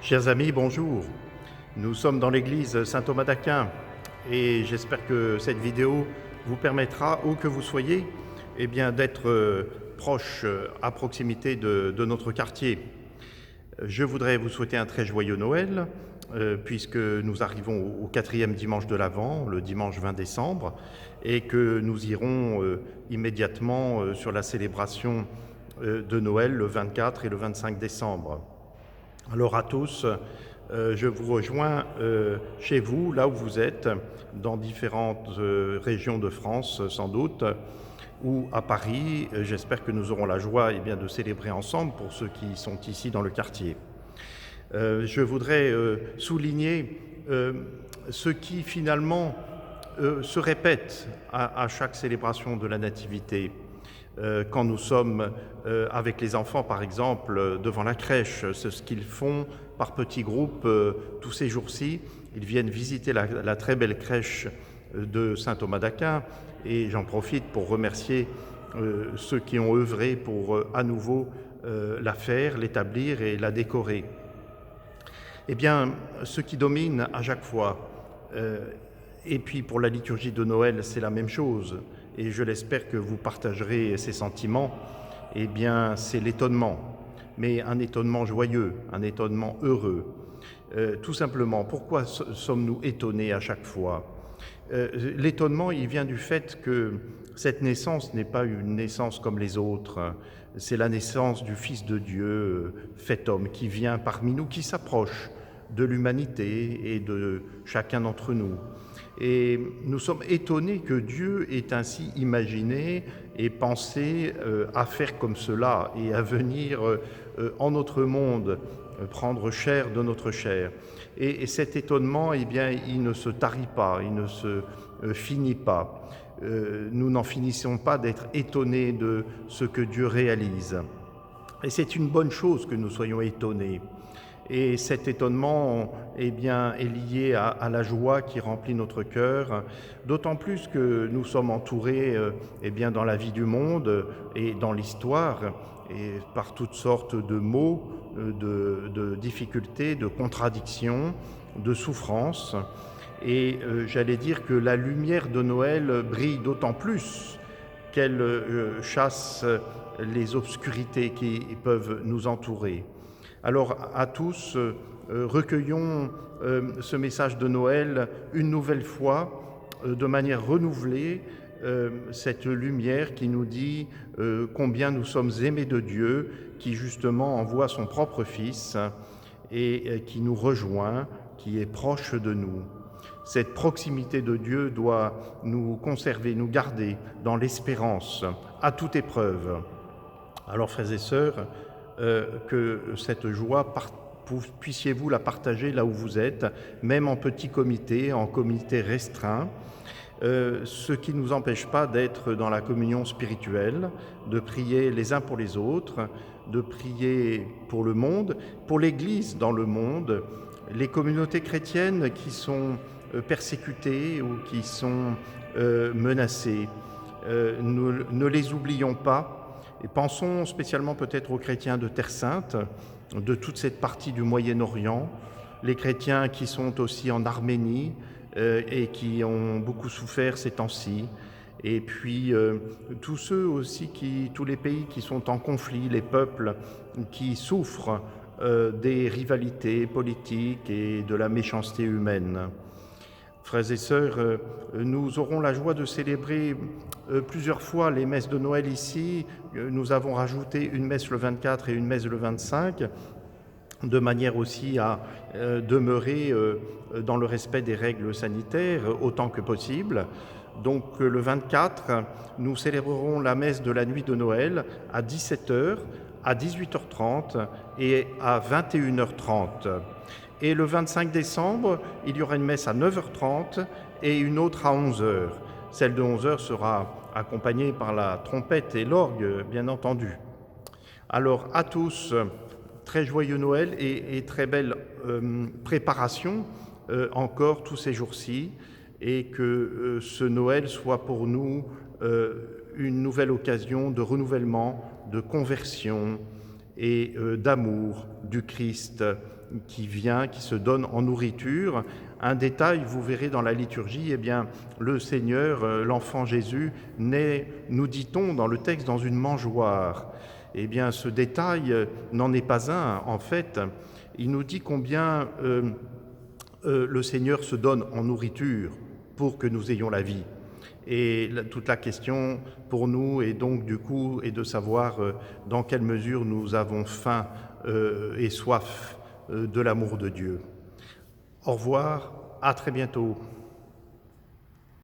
Chers amis, bonjour. Nous sommes dans l'église Saint-Thomas d'Aquin et j'espère que cette vidéo vous permettra, où que vous soyez, d'être proche, à proximité de notre quartier. Je voudrais vous souhaiter un très joyeux Noël, puisque nous arrivons au 4e dimanche de l'Avent, le dimanche 20 décembre, et que nous irons immédiatement sur la célébration de Noël le 24 et le 25 décembre. Alors à tous, je vous rejoins chez vous, là où vous êtes, dans différentes régions de France sans doute, ou à Paris. J'espère que nous aurons la joie de célébrer ensemble pour ceux qui sont ici dans le quartier. Je voudrais souligner ce qui finalement se répète à chaque célébration de la Nativité. Quand nous sommes avec les enfants, par exemple, devant la crèche, c'est ce qu'ils font par petits groupes tous ces jours-ci. Ils viennent visiter la très belle crèche de Saint-Thomas d'Aquin et j'en profite pour remercier ceux qui ont œuvré pour à nouveau la faire, l'établir et la décorer. Ce qui domine à chaque fois, et puis pour la liturgie de Noël, c'est la même chose, et je l'espère que vous partagerez ces sentiments, c'est l'étonnement, mais un étonnement joyeux, un étonnement heureux. Tout simplement, pourquoi sommes-nous étonnés à chaque fois ? L'étonnement, il vient du fait que cette naissance n'est pas une naissance comme les autres, c'est la naissance du Fils de Dieu, fait homme, qui vient parmi nous, qui s'approche de l'humanité et de chacun d'entre nous. Et nous sommes étonnés que Dieu ait ainsi imaginé et pensé à faire comme cela et à venir en notre monde, prendre chair de notre chair. Et cet étonnement, il ne se tarit pas, il ne se finit pas. Nous n'en finissons pas d'être étonnés de ce que Dieu réalise. Et c'est une bonne chose que nous soyons étonnés. Et cet étonnement est lié à la joie qui remplit notre cœur, d'autant plus que nous sommes entourés dans la vie du monde et dans l'histoire et par toutes sortes de maux, de difficultés, de contradictions, de souffrances. Et j'allais dire que la lumière de Noël brille d'autant plus qu'elle chasse les obscurités qui peuvent nous entourer. Alors à tous, recueillons ce message de Noël une nouvelle fois, de manière renouvelée, cette lumière qui nous dit combien nous sommes aimés de Dieu, qui justement envoie son propre Fils et qui nous rejoint, qui est proche de nous. Cette proximité de Dieu doit nous conserver, nous garder dans l'espérance, à toute épreuve. Alors frères et sœurs, que cette joie, puissiez-vous la partager là où vous êtes, même en petit comité, en comité restreint, ce qui ne nous empêche pas d'être dans la communion spirituelle, de prier les uns pour les autres, de prier pour le monde, pour l'Église dans le monde, les communautés chrétiennes qui sont persécutées ou qui sont menacées. Ne les oublions pas. Et pensons spécialement peut-être aux chrétiens de Terre Sainte, de toute cette partie du Moyen-Orient, les chrétiens qui sont aussi en Arménie et qui ont beaucoup souffert ces temps-ci, et puis tous ceux aussi, tous les pays qui sont en conflit, les peuples qui souffrent des rivalités politiques et de la méchanceté humaine. Frères et sœurs, nous aurons la joie de célébrer plusieurs fois les messes de Noël ici. Nous avons rajouté une messe le 24 et une messe le 25, de manière aussi à demeurer dans le respect des règles sanitaires autant que possible. Donc le 24, nous célébrerons la messe de la nuit de Noël à 17h, à 18h30 et à 21h30. Et le 25 décembre, il y aura une messe à 9h30 et une autre à 11h. Celle de 11h sera accompagnée par la trompette et l'orgue, bien entendu. Alors à tous, très joyeux Noël et très belle préparation encore tous ces jours-ci, et que ce Noël soit pour nous une nouvelle occasion de renouvellement, de conversion et d'amour du Christ qui vient, qui se donne en nourriture. Un détail, vous verrez dans la liturgie, eh bien, le Seigneur, l'enfant Jésus, naît, nous dit-on dans le texte, dans une mangeoire. Eh bien, ce détail n'en est pas un, en fait. Il nous dit combien le Seigneur se donne en nourriture pour que nous ayons la vie. Et toute la question pour nous est donc du coup de savoir dans quelle mesure nous avons faim et soif de l'amour de Dieu. Au revoir, à très bientôt.